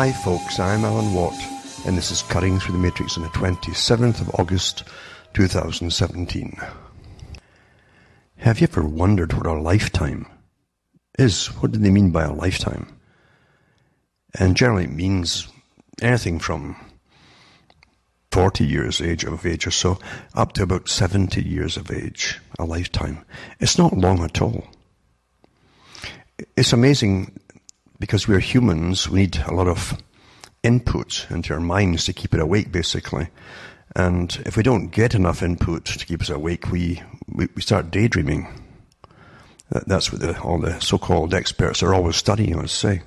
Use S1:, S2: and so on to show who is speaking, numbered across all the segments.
S1: Hi folks, I'm Alan Watt, and this is Cutting Through the Matrix on the 27th of August 2017. Have you ever wondered what a lifetime is? What do they mean by a lifetime? And generally it means anything from 40 years of age or so, up to about 70 years of age, a lifetime. It's not long at all. It's amazing because we're humans, we need a lot of input into our minds to keep it awake, basically. And if we don't get enough input to keep us awake, we start daydreaming. That's what all the so-called experts are always studying, I would say.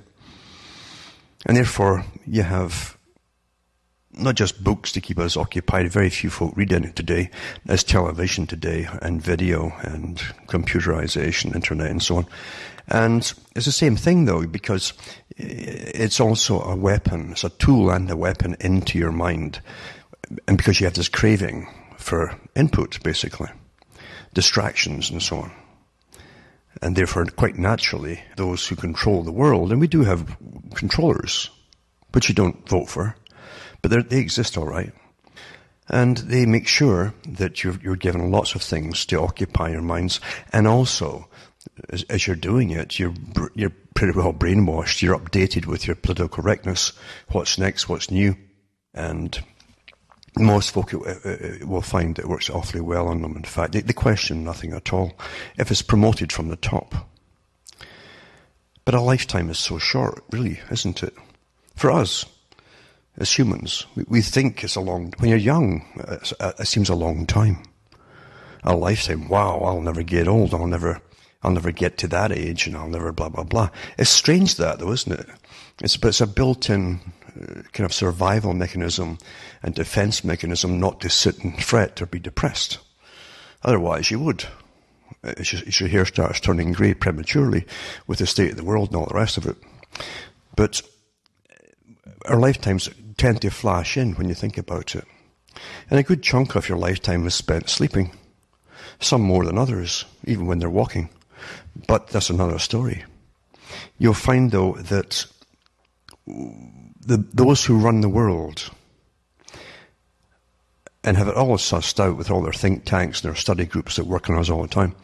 S1: And therefore, you have not just books to keep us occupied. Very few folk read it today. There's television today, and video, and computerization, internet, and so on. And it's the same thing, though, because it's also a weapon. It's a tool and a weapon into your mind. And because you have this craving for input, basically, distractions and so on. And therefore, quite naturally, those who control the world, and we do have controllers, which you don't vote for, but they exist all right. And they make sure that you're given lots of things to occupy your minds. And also, as you're doing it, you're pretty well brainwashed. You're updated with your political correctness, what's next, what's new. And most folk will find it works awfully well on them. In fact, they question nothing at all if it's promoted from the top. But a lifetime is so short, really, isn't it? For us, as humans, we think it's a long... When you're young, it seems a long time. A lifetime, wow, I'll never get old, I'll never get to that age, and I'll never blah, blah, blah. It's strange that, though, isn't it? It's a built-in kind of survival mechanism and defense mechanism not to sit and fret or be depressed. Otherwise, you would. Your hair starts turning grey prematurely with the state of the world and all the rest of it. But our lifetimes tend to flash in when you think about it. And a good chunk of your lifetime is spent sleeping. Some more than others, even when they're walking. But that's another story. You'll find, though, that those who run the world and have it all sussed out with all their think tanks and their study groups that work on us all the time,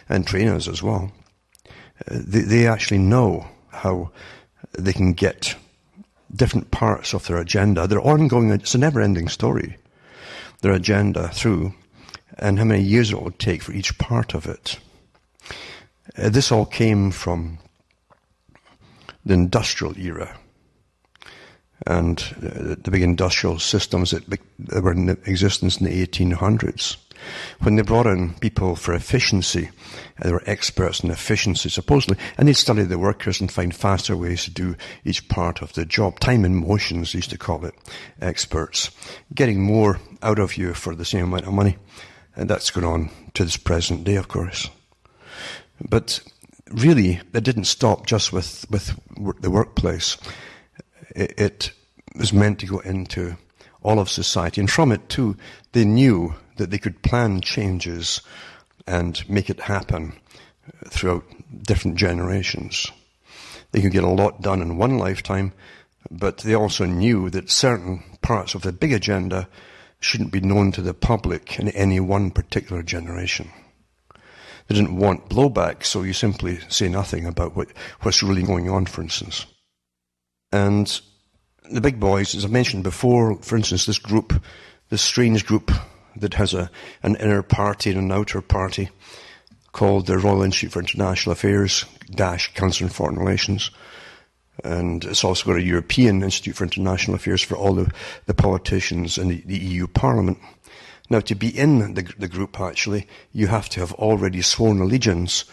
S1: and train us as well, they actually know how they can get different parts of their agenda, their ongoing, it's a never-ending story, their agenda through, and how many years it will take for each part of it. This all came from the industrial era and the big industrial systems that were in existence in the 1800s. When they brought in people for efficiency, they were experts in efficiency, supposedly, and they'd study the workers and find faster ways to do each part of the job. Time and motions, they used to call it, experts. Getting more out of you for the same amount of money. And that's going on to this present day, of course. But really, it didn't stop just with the workplace. It was meant to go into all of society. And from it, too, they knew that they could plan changes and make it happen throughout different generations. They could get a lot done in one lifetime, but they also knew that certain parts of the big agenda shouldn't be known to the public in any one particular generation. They didn't want blowback, so you simply say nothing about what's really going on, for instance. And the big boys, as I mentioned before, for instance, this strange group that has an inner party and an outer party called the Royal Institute for International Affairs - Council on Foreign Relations. And it's also got a European Institute for International Affairs for all the politicians in the EU Parliament. Now, to be in the group, actually, you have to have already sworn allegiance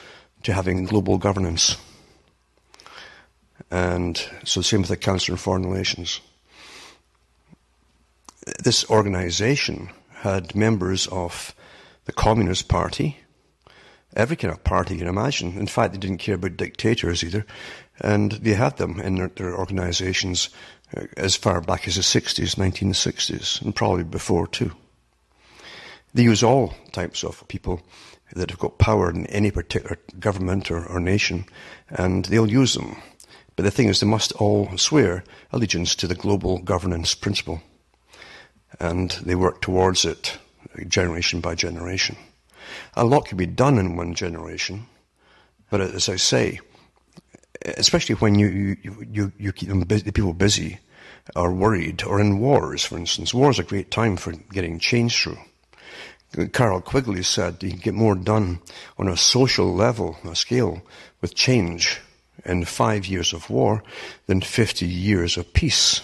S1: to having global governance. And so the same with the Council on Foreign Relations. This organization had members of the Communist Party, every kind of party you can imagine. In fact, they didn't care about dictators either. And they had them in their organizations as far back as the 60s, 1960s, and probably before too. They use all types of people that have got power in any particular government or nation, and they'll use them But the thing is, they must all swear allegiance to the global governance principle. And they work towards it generation by generation. A lot can be done in one generation, but as I say, especially when you keep the people busy or worried, or in wars, for instance. War is a great time for getting change through. Carroll Quigley said you can get more done on a social level, a scale, with change in 5 years of war than 50 years of peace,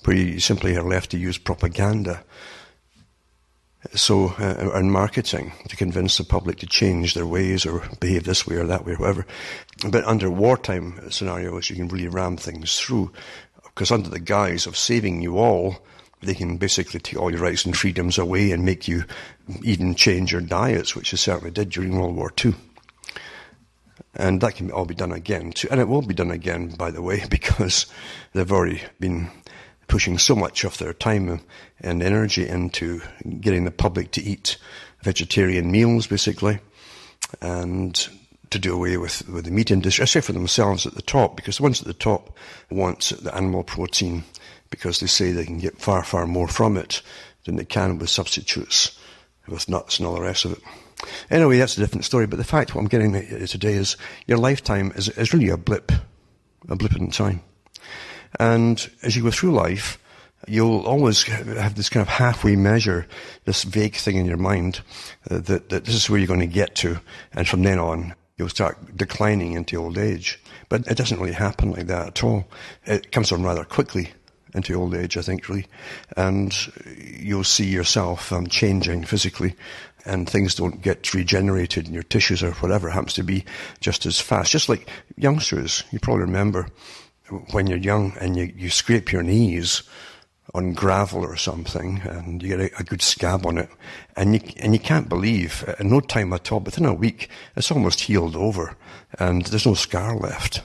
S1: where you simply are left to use propaganda and marketing to convince the public to change their ways or behave this way or that way or whatever. But under wartime scenarios, you can really ram things through, because under the guise of saving you all, they can basically take all your rights and freedoms away and make you even change your diets, which they certainly did during World War II. And that can all be done again too. And it will be done again, by the way, because they've already been pushing so much of their time and energy into getting the public to eat vegetarian meals, basically, and to do away with the meat industry, except for themselves at the top, because the ones at the top want the animal protein, because they say they can get far, far more from it than they can with substitutes, with nuts and all the rest of it. Anyway, that's a different story, but the fact what I'm getting at today is your lifetime is really a blip in time. And as you go through life, you'll always have this kind of halfway measure, this vague thing in your mind that this is where you're going to get to, and from then on, you'll start declining into old age. But it doesn't really happen like that at all. It comes on rather quickly into old age, I think, really. And you'll see yourself changing physically, and things don't get regenerated in your tissues or whatever it happens to be just as fast. Just like youngsters, you probably remember when you're young and you scrape your knees on gravel or something, and you get a good scab on it, and you can't believe, in no time at all, within a week, it's almost healed over, and there's no scar left.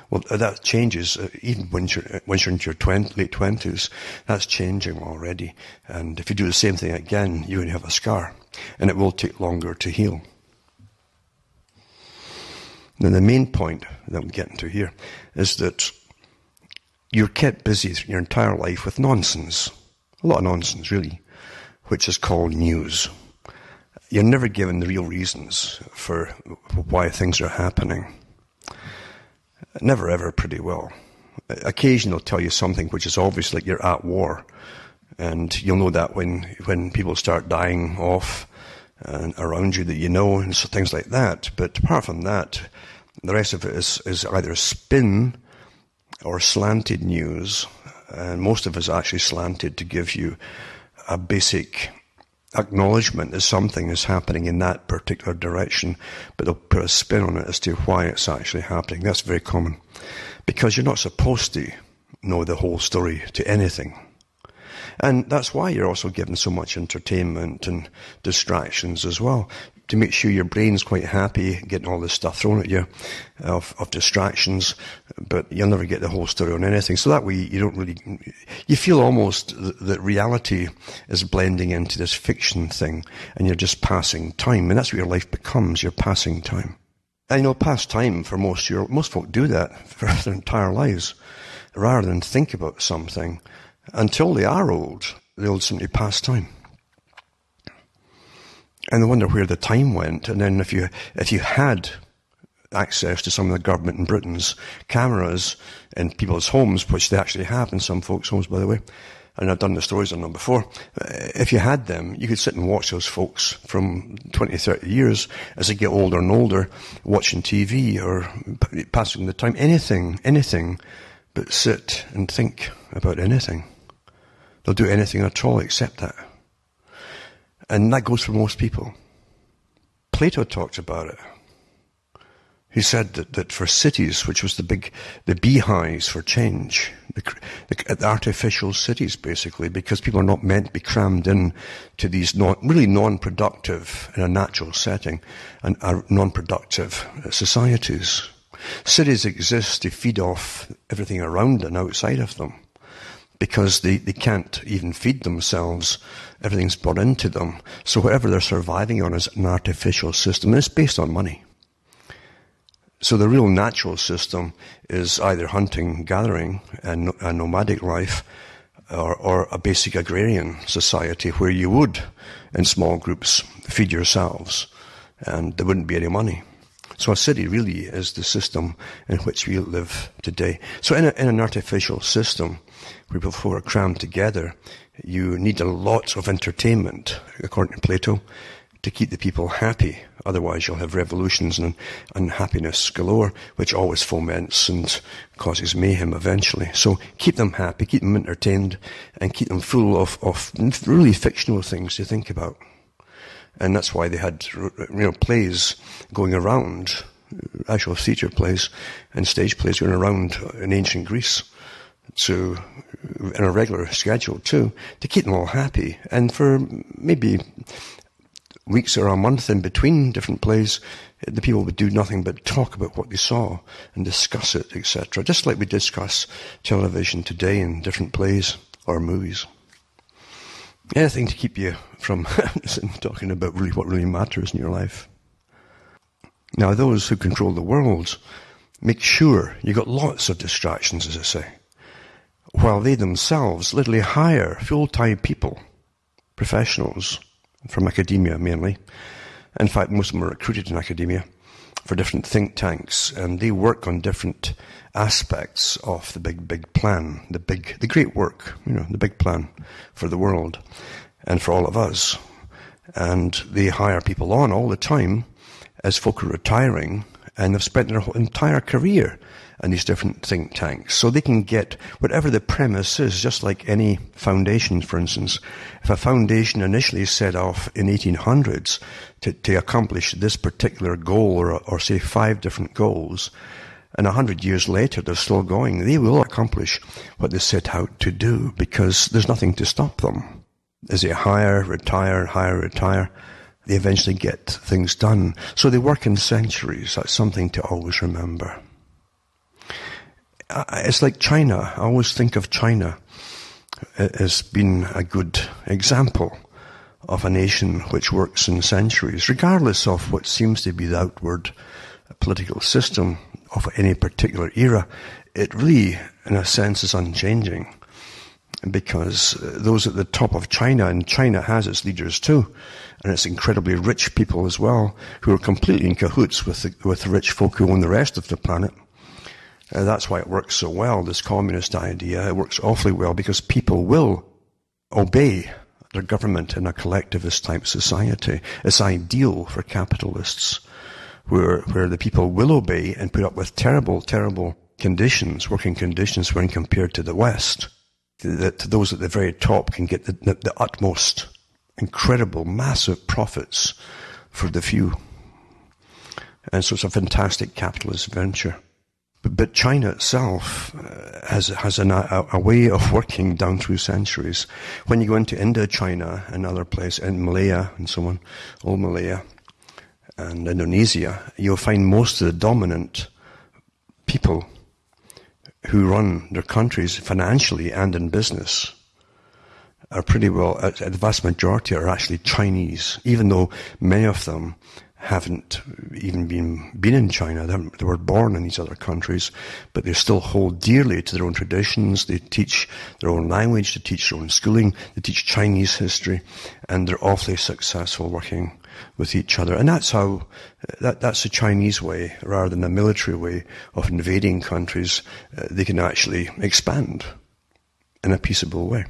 S1: Well, that changes, even once you're into your late 20s, that's changing already. And if you do the same thing again, you're going to have a scar, and it will take longer to heal. Now, the main point that I'm getting to here is that you're kept busy your entire life with nonsense. A lot of nonsense, really, which is called news. You're never given the real reasons for why things are happening. Never ever pretty well. Occasionally they'll tell you something which is obvious, like you're at war. And you'll know that when people start dying off around you that you know, and so things like that. But apart from that, the rest of it is either spin or slanted news, and most of it is actually slanted to give you a basic acknowledgement that something is happening in that particular direction, but they'll put a spin on it as to why it's actually happening. That's very common, because you're not supposed to know the whole story to anything. And that's why you're also given so much entertainment and distractions as well, to make sure your brain's quite happy getting all this stuff thrown at you of distractions, but you'll never get the whole story on anything. So that way you feel almost that reality is blending into this fiction thing, and you're just passing time. And that's what your life becomes, you're passing time. And pass time for most folk do that for their entire lives, rather than think about something until they are old. They'll simply pass time. And they wonder where the time went. And then if you had access to some of the government in Britain's cameras in people's homes, which they actually have in some folks' homes, by the way, and I've done the stories on them before, if you had them, you could sit and watch those folks from 20, 30 years as they get older and older, watching TV or passing the time, anything but sit and think about anything. They'll do anything at all except that. And that goes for most people. Plato talked about it. He said that for cities, which was the beehives for change, the artificial cities, basically, because people are not meant to be crammed in to these really non-productive, in a natural setting, and are non-productive societies. Cities exist to feed off everything around and outside of them, because they can't even feed themselves. Everything's brought into them. So whatever they're surviving on is an artificial system, and it's based on money. So the real natural system is either hunting, gathering, and a nomadic life, or a basic agrarian society where you would, in small groups, feed yourselves, and there wouldn't be any money. So a city really is the system in which we live today. So in an artificial system, where people are crammed together, you need a lot of entertainment, according to Plato, to keep the people happy. Otherwise you'll have revolutions and unhappiness galore, which always foments and causes mayhem eventually. So keep them happy, keep them entertained, and keep them full of really fictional things to think about. And that's why they had, plays going around, actual theatre plays and stage plays going around in ancient Greece, in a regular schedule too, to keep them all happy. And for maybe weeks or a month in between different plays, the people would do nothing but talk about what they saw and discuss it, etc. Just like we discuss television today in different plays or movies. Anything to keep you from talking about really what really matters in your life. Now, those who control the world make sure you got lots of distractions, as I say, while they themselves literally hire full-time people, professionals, from academia mainly. In fact, most of them are recruited in academia for different think tanks, and they work on different aspects of the big plan, the great work, the big plan for the world and for all of us. And they hire people on all the time as folk are retiring, and they've spent their whole entire career in these different think tanks. So they can get whatever the premise is, just like any foundation, for instance. If a foundation initially set off in 1800s to accomplish this particular goal, or say 5 different goals, and 100 years later they're still going, they will accomplish what they set out to do, because there's nothing to stop them. As they hire, retire, they eventually get things done. So they work in centuries. That's something to always remember. It's like China. I always think of China as being a good example of a nation which works in centuries, regardless of what seems to be the outward political system of any particular era. It really, in a sense, is unchanging, because those at the top of China, and China has its leaders too, and it's incredibly rich people as well, who are completely in cahoots with the rich folk who own the rest of the planet. That's why it works so well, this communist idea. It works awfully well because people will obey their government in a collectivist type society. It's ideal for capitalists, where the people will obey and put up with terrible conditions, working conditions, when compared to the West. That those at the very top can get the utmost incredible, massive profits for the few. And so it's a fantastic capitalist venture. But China itself has a way of working down through centuries. When you go into Indochina and other places, and Malaya and so on, old Malaya and Indonesia, you'll find most of the dominant people who run their countries financially and in business are pretty well, the vast majority are actually Chinese, even though many of them haven't even been in China. They were born in these other countries, but they still hold dearly to their own traditions. They teach their own language, they teach their own schooling, they teach Chinese history, and they're awfully successful working with each other. And that's the Chinese way, rather than a military way of invading countries. They can actually expand in a peaceable way,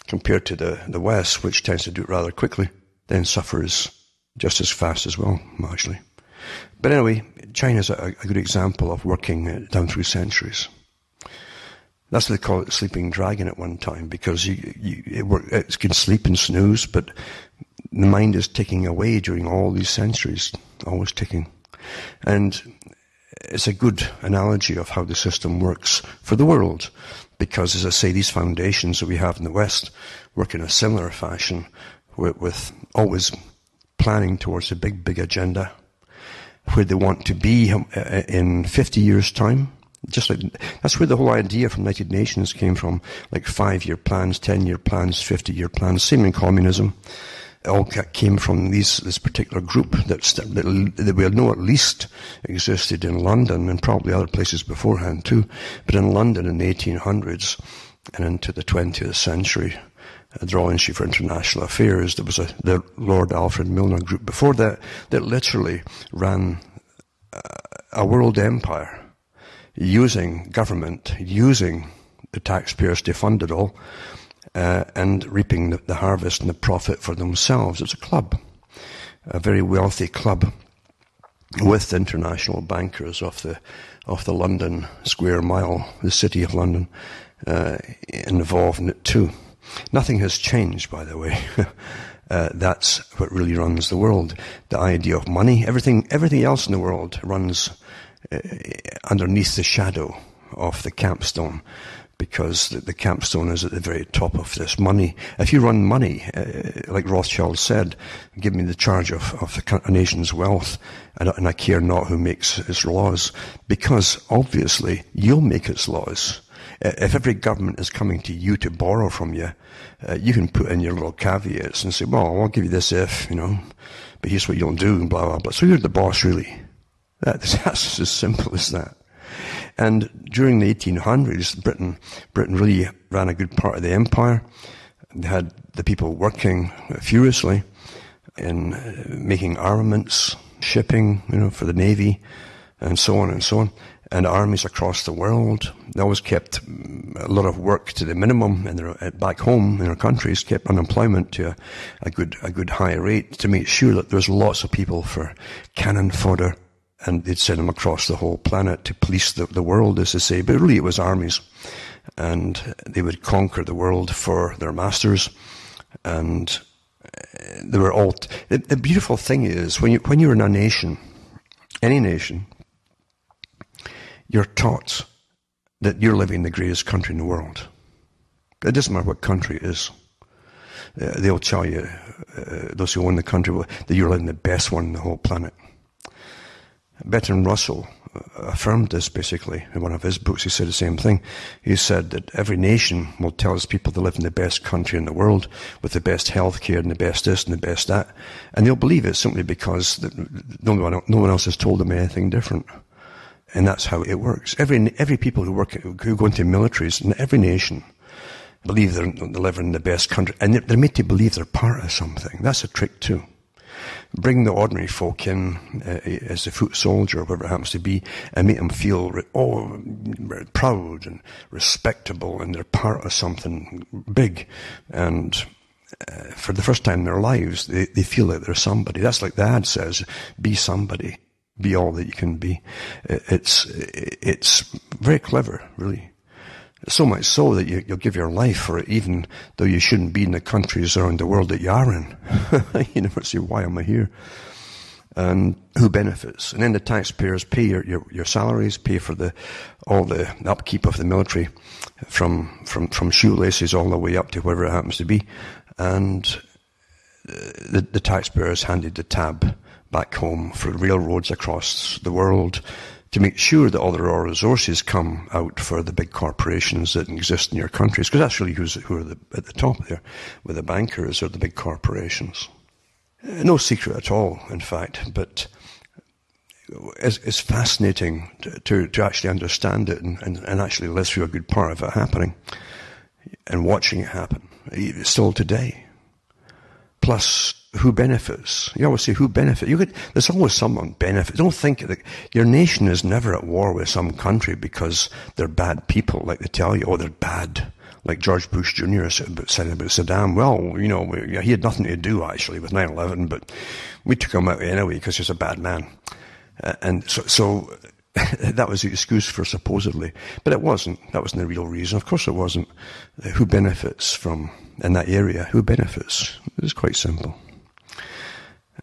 S1: compared to the West, which tends to do it rather quickly, then suffers just as fast as well, actually. But anyway, China's a good example of working down through centuries. That's what they call it, sleeping dragon at one time, because it can sleep and snooze, but the mind is ticking away during all these centuries, always ticking. And it's a good analogy of how the system works for the world, because, as I say, these foundations that we have in the West work in a similar fashion, with always planning towards a big agenda, where they want to be in 50 years' time. Just like that's where the whole idea from United Nations came from, like 5-year plans, 10-year plans, 50-year plans. Same in communism. all came from this particular group that we know at least existed in London and probably other places beforehand too. But in London in the 1800s and into the 20th century, the Royal Institute for International Affairs, there was the Lord Alfred Milner group before that literally ran a world empire, using government, using the taxpayers to fund it all, and reaping the harvest and the profit for themselves. It's a club, a very wealthy club, with international bankers of the London Square Mile, the City of London, involved in it too. Nothing has changed, by the way. That's what really runs the world. The idea of money, everything else in the world runs underneath the shadow of the capstone, because the capstone is at the very top of this. Money. If you run money, like Rothschild said, give me the charge of a nation's wealth, and I care not who makes its laws, because obviously you'll make its laws. If every government is coming to you to borrow from you, you can put in your little caveats and say, well, I'll give you this if, but here's what you'll do, and blah, blah, blah. So you're the boss, really. That's as simple as that. And during the 1800s, Britain really ran a good part of the empire. They had the people working furiously in making armaments, shipping, for the navy, and so on and so on, and armies across the world. They always kept a lot of work to the minimum, and back home in their countries kept unemployment to a good high rate to make sure that there was lots of people for cannon fodder. And they'd send them across the whole planet to police the world, as they say. But really it was armies. And they would conquer the world for their masters. And they were all... The beautiful thing is, when you're in a nation, any nation, you're taught that you're living in the greatest country in the world. It doesn't matter what country it is. They'll tell you, those who own the country, that you're living the best one in the whole planet. Bertrand Russell affirmed this basically in one of his books. He said the same thing. He said that every nation will tell its people they live in the best country in the world with the best health care and the best this and the best that. And they'll believe it simply because no one else has told them anything different. And that's how it works. Every people who go into militaries in every nation believe they're living in the best country. And they're made to believe they're part of something. That's a trick too. Bring the ordinary folk in as a foot soldier, or whatever it happens to be, and make them feel proud and respectable, and they're part of something big. And for the first time in their lives, they feel like they're somebody. That's like the ad says, be somebody, be all that you can be. It's very clever, really. So much so that you'll give your life for it, even though you shouldn't be in the countries around the world that you are in. You never say, why am I here? And who benefits? And then the taxpayers pay your salaries, pay for all the upkeep of the military, from shoelaces all the way up to wherever it happens to be. And the taxpayers handed the tab back home for railroads across the world, to make sure that all the raw resources come out for the big corporations that exist in your countries, because that's really who are at the top there, with the bankers or the big corporations. No secret at all, in fact, but it's fascinating to actually understand it and actually live through a good part of it happening and watching it happen, still today. Plus, who benefits? You always say, who benefits? There's always someone benefits. Don't think that your nation is never at war with some country because they're bad people, like they tell you, they're bad. Like George Bush Jr. said about Saddam. Well, he had nothing to do, actually, with 9/11, but we took him out anyway because he's a bad man. And so that was the excuse for supposedly. But it wasn't. That wasn't the real reason. Of course it wasn't. Who benefits from, in that area, who benefits? It's quite simple.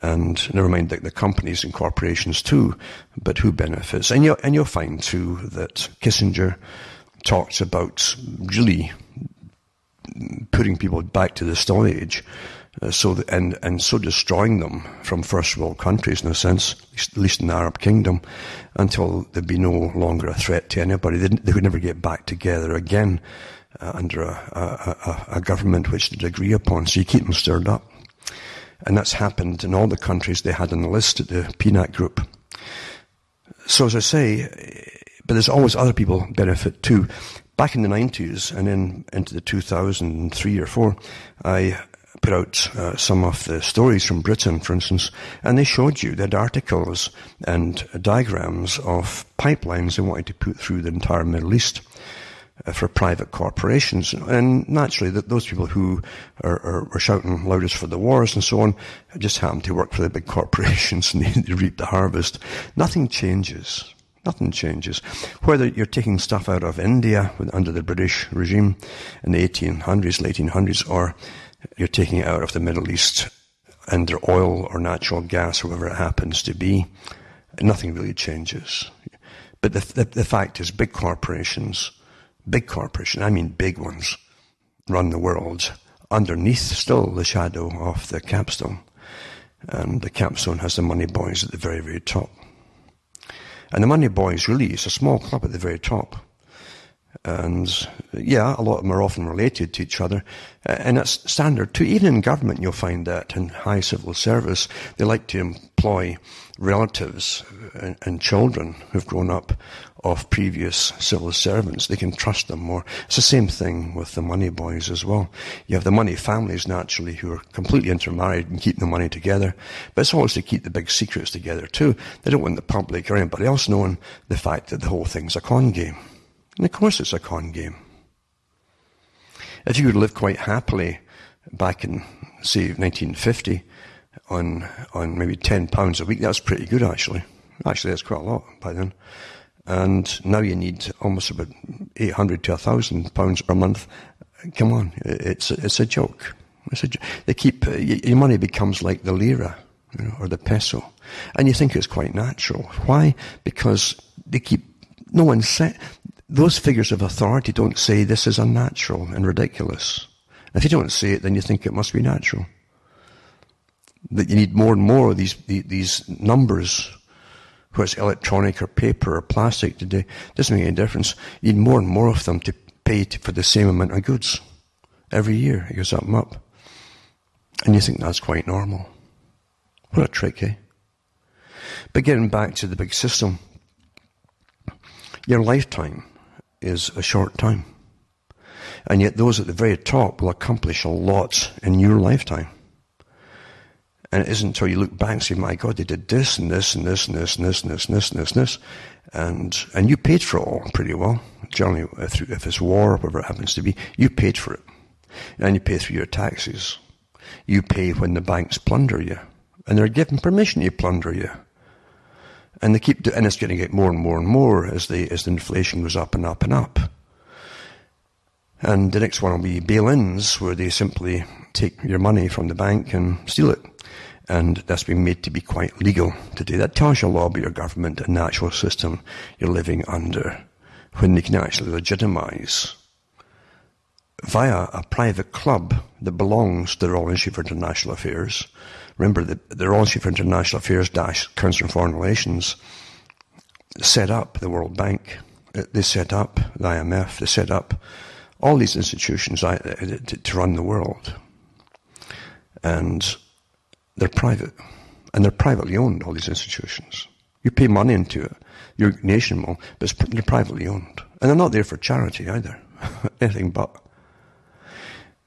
S1: And never mind the companies and corporations too, but who benefits? And you'll find too that Kissinger talks about really putting people back to the Stone Age, so destroying them from first world countries in a sense, at least in the Arab Kingdom, until they'd be no longer a threat to anybody. They would never get back together again under a government which they'd agree upon. So you keep them stirred up. And that's happened in all the countries they had on the list at the PNAC group. So as I say, but there's always other people benefit too. Back in the 90s and then into the 2003 or 4, I put out some of the stories from Britain, for instance, and they showed you, they had articles and diagrams of pipelines they wanted to put through the entire Middle East for private corporations. And naturally, those people who were shouting loudest for the wars and so on just happened to work for the big corporations and they reap the harvest. Nothing changes. Nothing changes. Whether you're taking stuff out of India under the British regime in the 1800s, late 1800s, or you're taking it out of the Middle East under oil or natural gas, whatever it happens to be, nothing really changes. But the fact is, big corporations, I mean big ones, run the world underneath still the shadow of the capstone. And the capstone has the money boys at the very, very top. And the money boys really is a small club at the very top. And yeah, a lot of them are often related to each other. And that's standard too. Even in government, you'll find that in high civil service, they like to employ relatives and children who've grown up of previous civil servants. They can trust them more. It's the same thing with the money boys as well. You have the money families, naturally, who are completely intermarried and keep the money together. But it's always to keep the big secrets together too. They don't want the public or anybody else knowing the fact that the whole thing's a con game. And of course it's a con game. If you could live quite happily back in, say, 1950 on maybe £10 a week, that's pretty good actually. Actually, that's quite a lot by then. And now you need almost about £800 to £1,000 per month. Come on, it's a joke. They keep your money becomes like the lira, or the peso, and you think it's quite natural. Why? Because they keep no one said. Those figures of authority don't say this is unnatural and ridiculous. If you don't say it, then you think it must be natural. That you need more and more of these numbers, whether it's electronic or paper or plastic today, doesn't make any difference. You need more and more of them to pay for the same amount of goods. Every year it goes up and up. And you think that's quite normal. What a trick, eh? But getting back to the big system, your lifetime is a short time. And yet those at the very top will accomplish a lot in your lifetime. And it isn't until you look back and say, my God, they did this and this and this and this and this and this and this and this and this. And you paid for it all pretty well. Generally, if it's war or whatever it happens to be, you paid for it. And you pay through your taxes. You pay when the banks plunder you. And they're given permission to plunder you. And they keep, and it's going to get more and more and more as the inflation goes up and up and up. And the next one will be bail-ins, where they simply take your money from the bank and steal it. And that's been made to be quite legal today. That tells you a lot about your government and the actual system you're living under, when they can actually legitimize via a private club that belongs to the Royal Institute for International Affairs. Remember, the Royal Institute for International Affairs - Council on Foreign Relations set up the World Bank. They set up the IMF. They set up all these institutions to run the world. And they're private. And they're privately owned, all these institutions. You pay money into it. Your nation will, but they're privately owned. And they're not there for charity either. Anything but.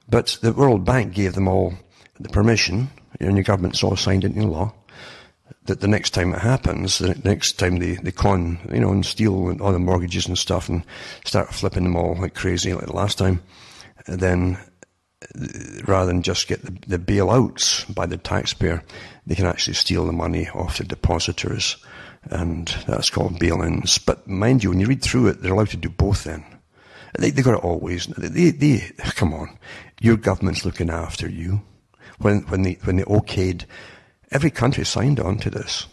S1: But the World Bank gave them all the permission, and your government's all signed into law, that the next time it happens, the next time they con, and steal all the mortgages and stuff and start flipping them all like crazy like the last time, then rather than just get the bailouts by the taxpayer, they can actually steal the money off the depositors, and that's called bail-ins. But mind you, when you read through it, they're allowed to do both then. They got it always. Come on. Your government's looking after you. When they okayed, every country signed on to this.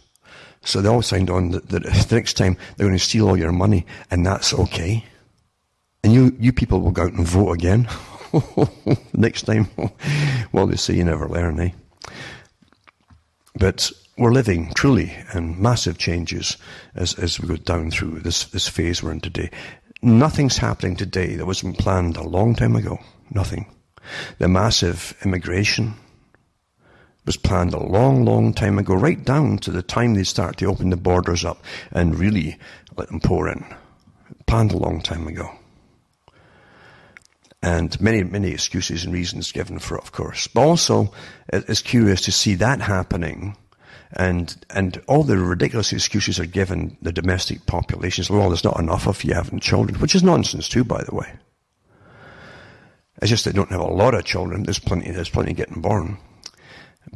S1: So they all signed on that the next time they're going to steal all your money, and that's okay. And you people will go out and vote again. Next time. Well, they say you never learn, eh? But we're living truly in massive changes as we go down through this phase we're in today. Nothing's happening today that wasn't planned a long time ago. Nothing. The massive immigration, was planned a long, long time ago, right down to the time they start to open the borders up and really let them pour in. Planned a long time ago. And many, many excuses and reasons given for it, of course. But also, it's curious to see that happening, and all the ridiculous excuses are given the domestic populations. Well, there's not enough of you having children, which is nonsense too, by the way. It's just they don't have a lot of children. There's plenty getting born.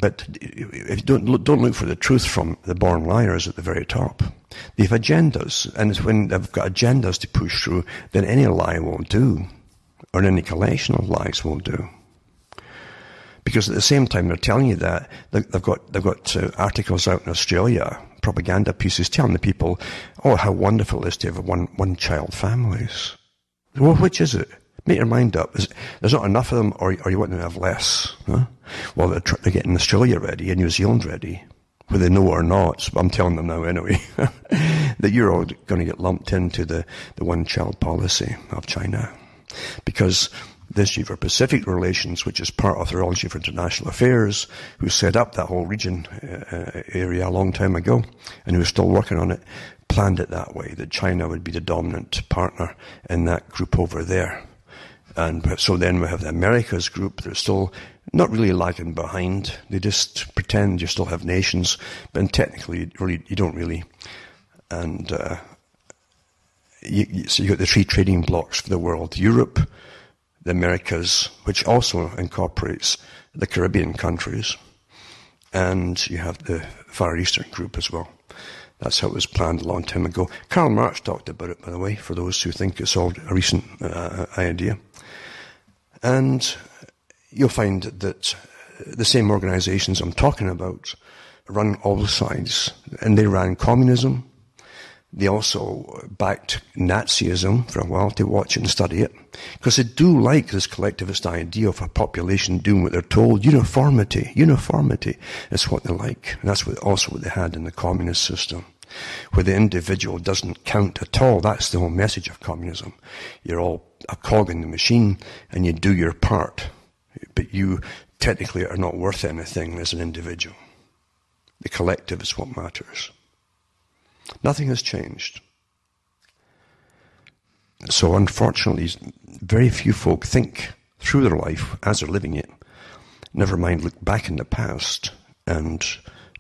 S1: But if you don't look for the truth from the born liars at the very top. They have agendas, and it's when they've got agendas to push through, then any lie won't do. Or any collection of lies will do. Because at the same time they're telling you that, they've got articles out in Australia, propaganda pieces telling the people, oh, how wonderful it is to have one-child families. Well, which is it? Make your mind up. There's not enough of them, or you want them to have less. Huh? Well, they're getting Australia ready and New Zealand ready, whether they know or not. I'm telling them now anyway, that you're all going to get lumped into the one-child policy of China. Because the Institute for Pacific Relations, which is part of the Royal Institute for International Affairs, who set up that whole region area a long time ago, and who is still working on it, planned it that way, that China would be the dominant partner in that group over there. And so then we have the Americas group. They're still not really lagging behind. They just pretend you still have nations, but technically, you don't really. And so you got the three trading blocks for the world: Europe, the Americas, which also incorporates the Caribbean countries, and you have the Far Eastern group as well. That's how it was planned a long time ago. Karl Marx talked about it, by the way, for those who think it's all a recent idea. And you'll find that the same organizations I'm talking about run all sides, and they ran communism. They also backed Nazism for a while, to watch it and study it, because they do like this collectivist idea of a population doing what they're told. Uniformity is what they like. And that's also what they had in the communist system, where the individual doesn't count at all. That's the whole message of communism. You're all a cog in the machine, and you do your part, but you technically are not worth anything as an individual. The collective is what matters. Nothing has changed. So unfortunately, very few folk think through their life as they're living it. Never mind look back in the past and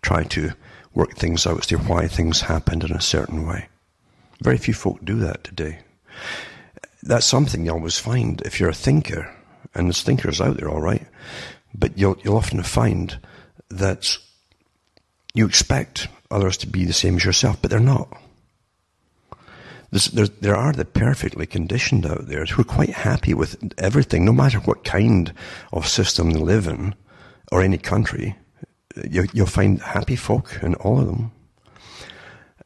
S1: try to work things out as to why things happened in a certain way. Very few folk do that today. That's something you always find if you're a thinker, and there's thinkers out there, all right, but you'll often find that you expect others to be the same as yourself, but they're not. There are the perfectly conditioned out there who are quite happy with everything, no matter what kind of system they live in, or any country. You'll find happy folk in all of them.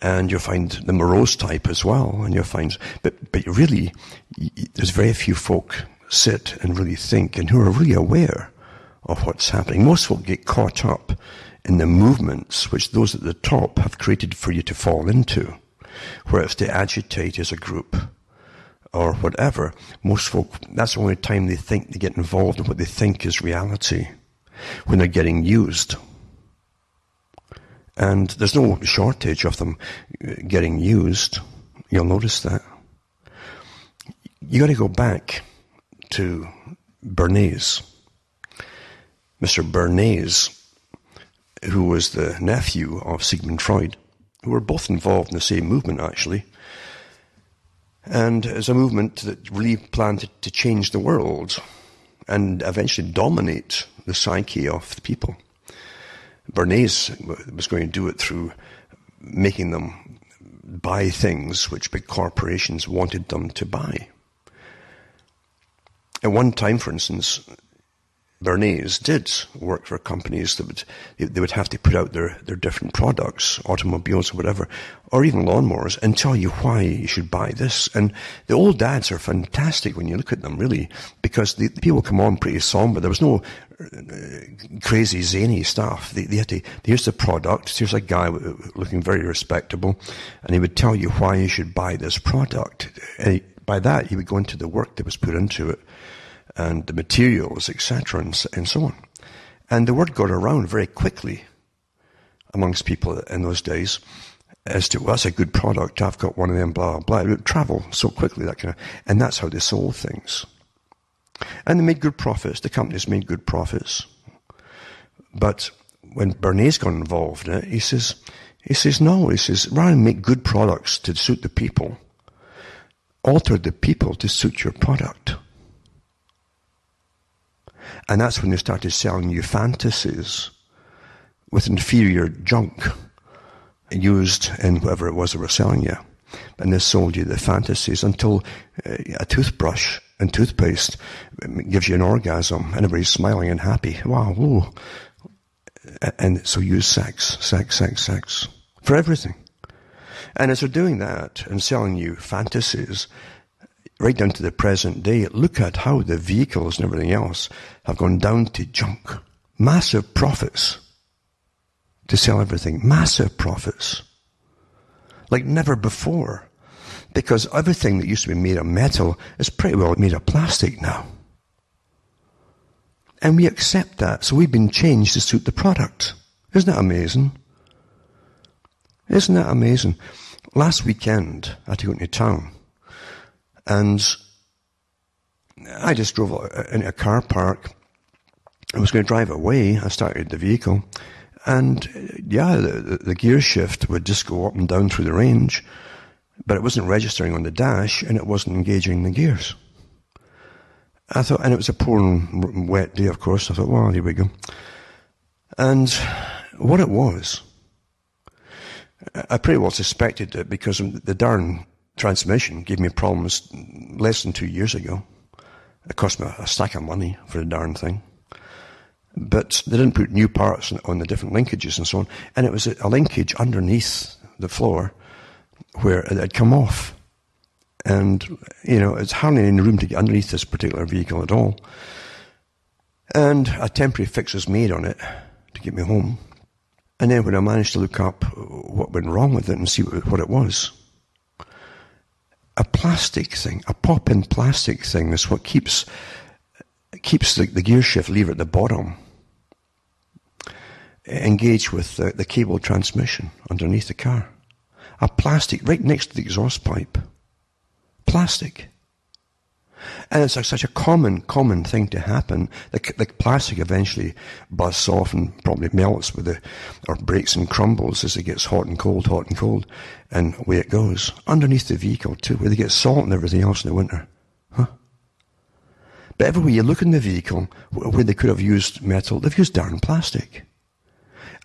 S1: And you'll find the morose type as well, and you'll find, but really, there's very few folk sit and really think, and who are really aware of what's happening. Most folk get caught up in the movements which those at the top have created for you to fall into, where it's to agitate as a group or whatever. Most folk, that's the only time they think they get involved in what they think is reality, when they're getting used. And there's no shortage of them getting used. You'll notice that. You got to go back to Bernays. Mr. Bernays, who was the nephew of Sigmund Freud, who were both involved in the same movement, actually. And it's a movement that really planned to change the world and eventually dominate the psyche of the people. Bernays was going to do it through making them buy things which big corporations wanted them to buy. At one time, for instance, Bernays did work for companies that they would have to put out their different products, automobiles or whatever, or even lawnmowers, and tell you why you should buy this. And the old ads are fantastic when you look at them, really, because the people come on pretty somber. There was no crazy zany stuff. They had to, here's the product, here's a guy looking very respectable, and he would tell you why you should buy this product. And by that, he would go into the work that was put into it, and the materials, etc., and so on. And the word got around very quickly amongst people in those days as to, well, that's a good product, I've got one of them, blah, blah. It would travel so quickly, that kind of, and that's how they sold things. And they made good profits. The companies made good profits. But when Bernays got involved in it, he says, no, rather than make good products to suit the people, alter the people to suit your product. And that's when they started selling you fantasies with inferior junk used in whatever it was they were selling you. And they sold you the fantasies until a toothbrush and toothpaste gives you an orgasm. And everybody's smiling and happy. Wow, whoa. And so use sex for everything. And as they're doing that and selling you fantasies, right down to the present day, look at how the vehicles and everything else have gone down to junk. Massive profits to sell everything. Massive profits. Like never before. Because everything that used to be made of metal is pretty well made of plastic now. And we accept that. So we've been changed to suit the product. Isn't that amazing? Isn't that amazing? Last weekend, I had to go into town. And I just drove into a car park. I was going to drive away. I started the vehicle. And yeah, the gear shift would just go up and down through the range, but it wasn't registering on the dash and it wasn't engaging the gears. I thought, and it was a pouring wet day, of course. I thought, well, here we go. And what it was, I pretty well suspected it because the darn transmission gave me problems less than 2 years ago. It cost me a stack of money for the darn thing. But they didn't put new parts on the different linkages and so on. And it was a linkage underneath the floor where it had come off. And, it's hardly any room to get underneath this particular vehicle at all. And a temporary fix was made on it to get me home. And then when I managed to look up what went wrong with it and see what it was, a plastic thing, a pop-in plastic thing is what keeps the gear shift lever at the bottom engaged with the cable transmission underneath the car. A plastic right next to the exhaust pipe. Plastic. And it's such a common thing to happen. The plastic eventually busts off and probably melts or breaks and crumbles as it gets hot and cold, and away it goes. Underneath the vehicle too, where they get salt and everything else in the winter. Huh? But everywhere you look in the vehicle, where they could have used metal, they've used darn plastic.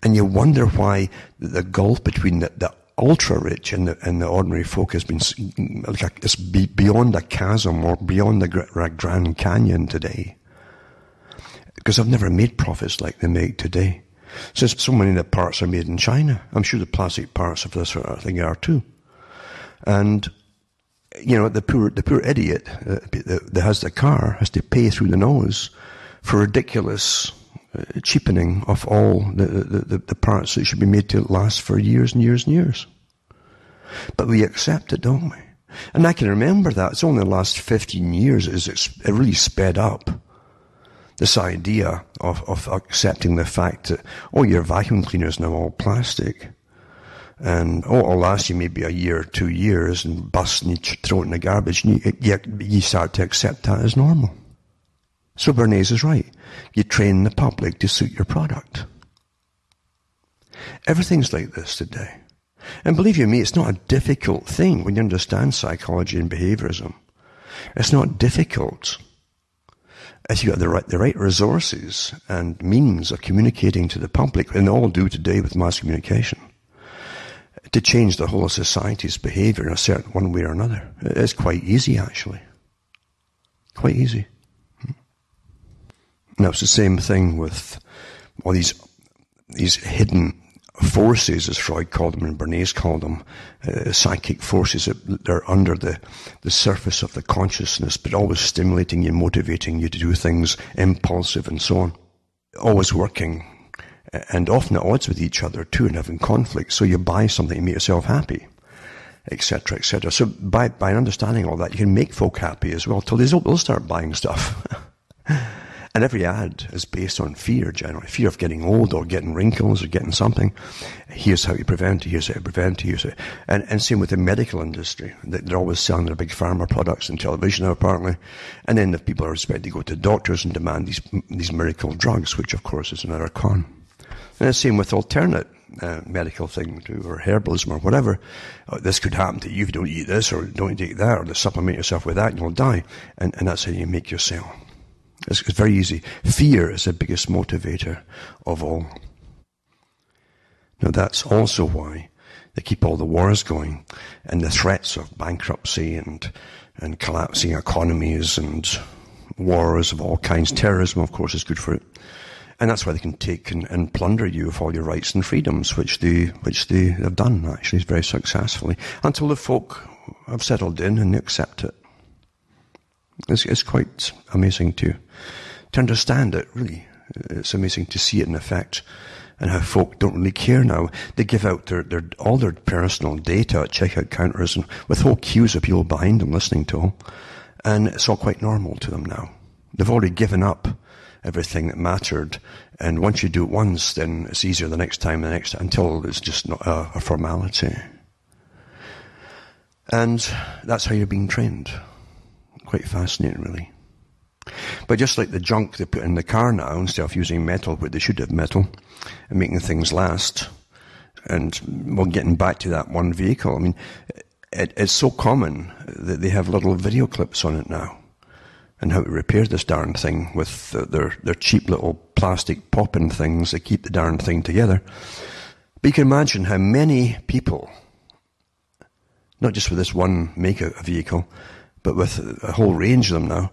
S1: And you wonder why the gulf between the ultra-rich and the ordinary folk has been it's beyond a chasm or beyond the Grand Canyon today. Because they've never made profits like they make today. Since so many of the parts are made in China. I'm sure the plastic parts of this sort of thing are too. And, the poor idiot that has the car has to pay through the nose for ridiculous cheapening of all the parts that should be made to last for years and years and years. But we accept it, don't we? And I can remember that. It's only the last 15 years it really sped up. This idea of accepting the fact that, your vacuum cleaner is now all plastic. And, it'll last you maybe a year or 2 years and bust and you throw it in the garbage. And you start to accept that as normal. So Bernays is right. You train the public to suit your product. Everything's like this today. And believe you me, it's not a difficult thing when you understand psychology and behaviorism. It's not difficult if you've got the right resources and means of communicating to the public, and all do today with mass communication, to change the whole of society's behavior in a certain one way or another. It's quite easy, actually. Quite easy. Now, it's the same thing with all these hidden forces, as Freud called them and Bernays called them, psychic forces that are under the surface of the consciousness, but always stimulating you, motivating you to do things impulsive and so on. Always working, and often at odds with each other too, and having conflict. So you buy something to make yourself happy, etc., etc. So by understanding all that, you can make folk happy as well, till they'll start buying stuff. And every ad is based on fear, generally. Fear of getting old or getting wrinkles or getting something. Here's how you prevent it, here's how you prevent it, here's how. And same with the medical industry. They're always selling their big pharma products on television now, apparently. And then if people are expected to go to doctors and demand these miracle drugs, which of course is another con. And the same with alternate medical thing too, or herbalism or whatever. This could happen to you if you don't eat this or don't take that, or supplement yourself with that and you'll die. And that's how you make your sale. It's very easy. Fear is the biggest motivator of all. Now that's also why they keep all the wars going and the threats of bankruptcy and collapsing economies and wars of all kinds. Terrorism, of course, is good for it. And that's why they can take and plunder you of all your rights and freedoms, which they have done, actually, very successfully, until the folk have settled in and they accept it. It's quite amazing to understand it, really. It's amazing to see it in effect, and how folk don't really care now. They give out all their personal data at checkout counters and with whole queues of people behind them listening to them, and it's all quite normal to them now. They've already given up everything that mattered, and once you do it once, then it's easier the next time, until it's just not a formality. And that's how you're being trained. Quite fascinating, really. But just like the junk they put in the car now, instead of using metal where they should have metal, and making things last, and well, getting back to that one vehicle, I mean, it's so common that they have little video clips on it now, and how to repair this darn thing with their cheap little plastic pop-in things that keep the darn thing together. But you can imagine how many people, not just with this one make of vehicle, but with a whole range of them now,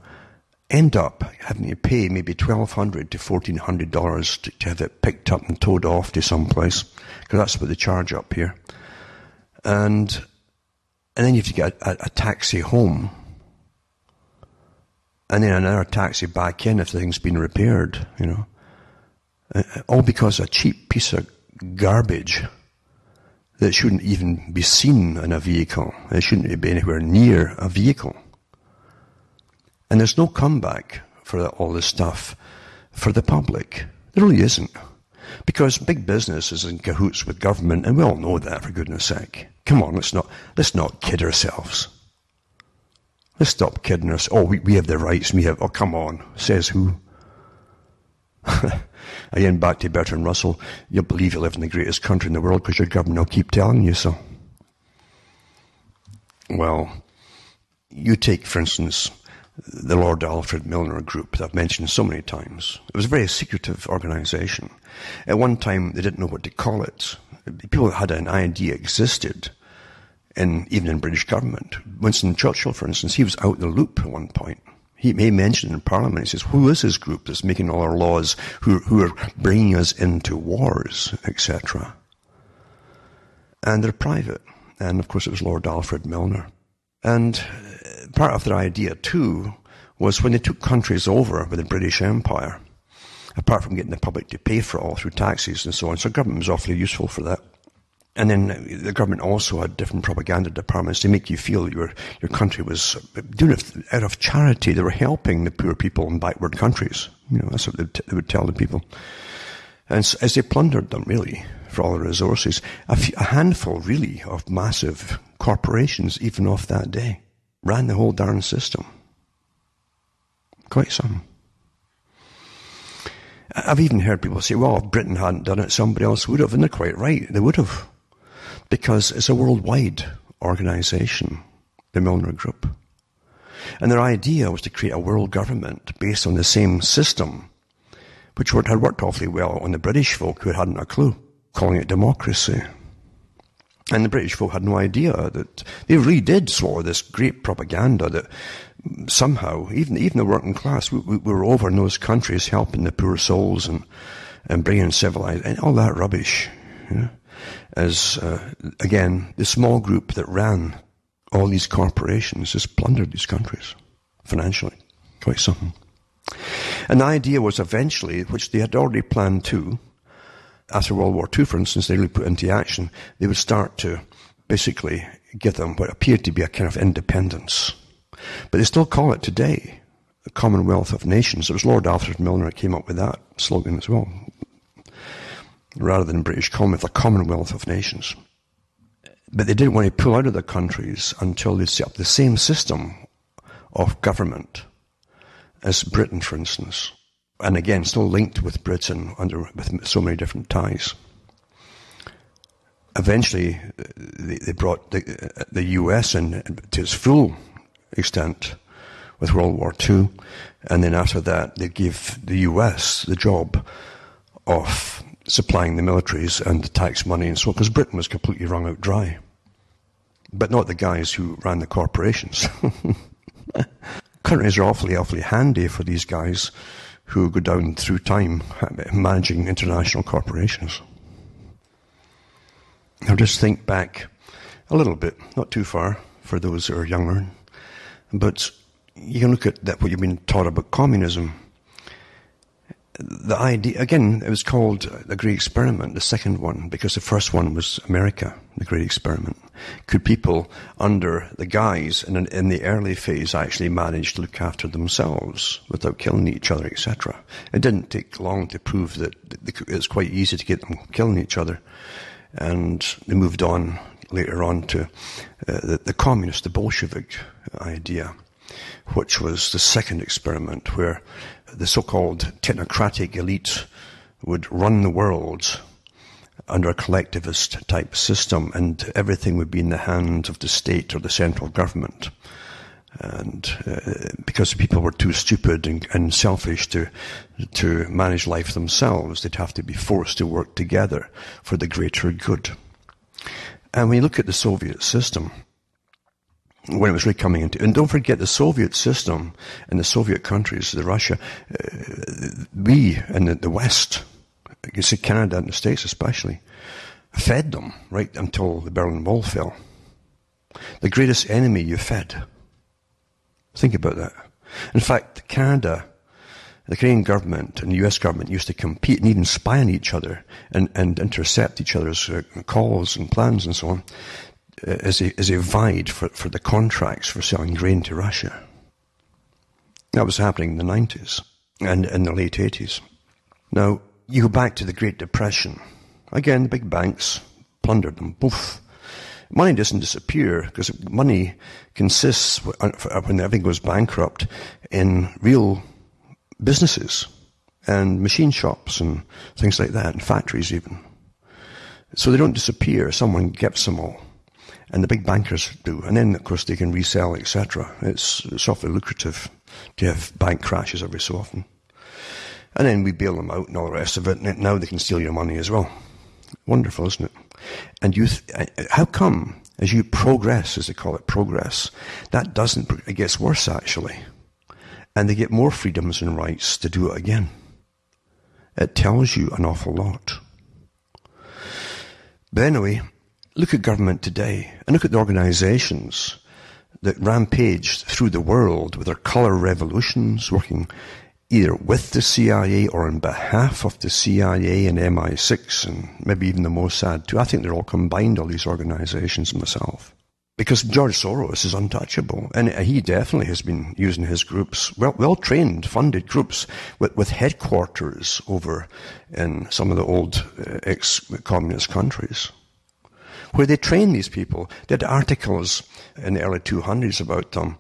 S1: end up having to pay maybe $1,200 to $1,400 to have it picked up and towed off to some place, because that's what they charge up here. And then you have to get a taxi home, and then another taxi back in if the thing's been repaired, you know. All because a cheap piece of garbage that shouldn't even be seen in a vehicle. It shouldn't be anywhere near a vehicle. And there's no comeback for all this stuff for the public. There really isn't. Because big business is in cahoots with government, and we all know that, for goodness sake. Come on, let's not kid ourselves. Let's stop kidding us. Oh, we have the rights, oh, come on. Says who? Again, back to Bertrand Russell, you'll believe you live in the greatest country in the world because your government will keep telling you so. Well, you take, for instance, the Lord Alfred Milner group that I've mentioned so many times. It was a very secretive organization. At one time, they didn't know what to call it. People had an idea existed, even in British government. Winston Churchill, for instance, he was out the loop at one point. He mentioned in Parliament, he says, who is this group that's making all our laws, who are bringing us into wars, etc.? And they're private. And of course it was Lord Alfred Milner. And part of their idea too was when they took countries over with the British Empire, apart from getting the public to pay for it all through taxes and so on, so government was awfully useful for that. And then the government also had different propaganda departments to make you feel your country was doing it out of charity. They were helping the poor people in backward countries. You know, that's what they would tell the people. And so, as they plundered them, really, for all the resources, a handful, really, of massive corporations, even off that day, ran the whole darn system. Quite some. I've even heard people say, well, if Britain hadn't done it, somebody else would have. And they're quite right. They would have. Because it's a worldwide organization, the Milner Group. And their idea was to create a world government based on the same system, which had worked awfully well on the British folk who hadn't a clue, calling it democracy. And the British folk had no idea that they really did swallow this great propaganda that somehow, even the working class, we were over in those countries helping the poor souls and bringing civilized, and all that rubbish, you know, as, again, the small group that ran all these corporations just plundered these countries financially. Quite something. And the idea was eventually, which they had already planned too, after World War II, for instance, they really put into action, they would start to basically give them what appeared to be a kind of independence. But they still call it today Commonwealth of Nations. It was Lord Alfred Milner that came up with that slogan as well. Rather than British Commonwealth, a Commonwealth of Nations. But they didn't want to pull out of the countries until they set up the same system of government as Britain, for instance. And again, still linked with Britain with so many different ties. Eventually, they brought the US in to its full extent with World War II. And then after that, they gave the US the job of supplying the militaries and the tax money and so on, because Britain was completely wrung out dry. But not the guys who ran the corporations. Countries are awfully handy for these guys who go down through time managing international corporations. Now just think back a little bit, not too far for those who are younger, but you can look at that, what you've been taught about communism. The idea, again, it was called the Great Experiment, the second one, because the first one was America, the Great Experiment. Could people, under the guise, in the early phase, actually manage to look after themselves without killing each other, etc.? It didn't take long to prove that it's quite easy to get them killing each other. And they moved on later on to the communist, the Bolshevik idea, which was the second experiment, where the so-called technocratic elite would run the world under a collectivist type system, and everything would be in the hands of the state or the central government. And because people were too stupid and selfish to manage life themselves, they'd have to be forced to work together for the greater good. And when you look at the Soviet system, when it was really coming into, and don't forget the Soviet system and the Soviet countries, the Russia, we in the West, you see Canada and the States especially, fed them right until the Berlin Wall fell. The greatest enemy you fed. Think about that. In fact, Canada, the Canadian government and the US government used to compete and even spy on each other and intercept each other's calls and plans and so on, as they vied for the contracts for selling grain to Russia. That was happening in the 90s and in the late 80s. Now, you go back to the Great Depression. Again, the big banks plundered them. Poof. Money doesn't disappear, because money consists, when everything goes bankrupt, in real businesses and machine shops and things like that, and factories even. So they don't disappear. Someone gets them all. And the big bankers do. And then, of course, they can resell, etc. It's awfully lucrative to have bank crashes every so often. And then we bail them out and all the rest of it. And now they can steal your money as well. Wonderful, isn't it? And how come, as you progress, as they call it, progress, that doesn't, it gets worse actually. And they get more freedoms and rights to do it again. It tells you an awful lot. But anyway, look at government today, and look at the organizations that rampage through the world with their color revolutions, working either with the CIA or on behalf of the CIA and MI6 and maybe even the Mossad too. I think they're all combined, all these organizations, myself. Because George Soros is untouchable, and he definitely has been using his groups, well-trained, funded groups with headquarters over in some of the old ex-communist countries, where they train these people. They had articles in the early 200s about them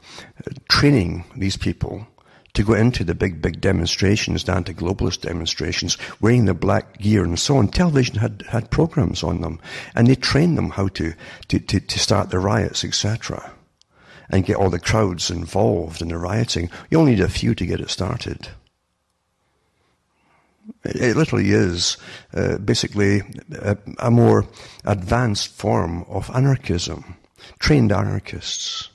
S1: training these people to go into the big demonstrations, the anti-globalist demonstrations, wearing the black gear and so on. Television had programs on them, and they trained them how to start the riots, etc., and get all the crowds involved in the rioting. You only need a few to get it started. It literally is basically a more advanced form of anarchism, trained anarchists.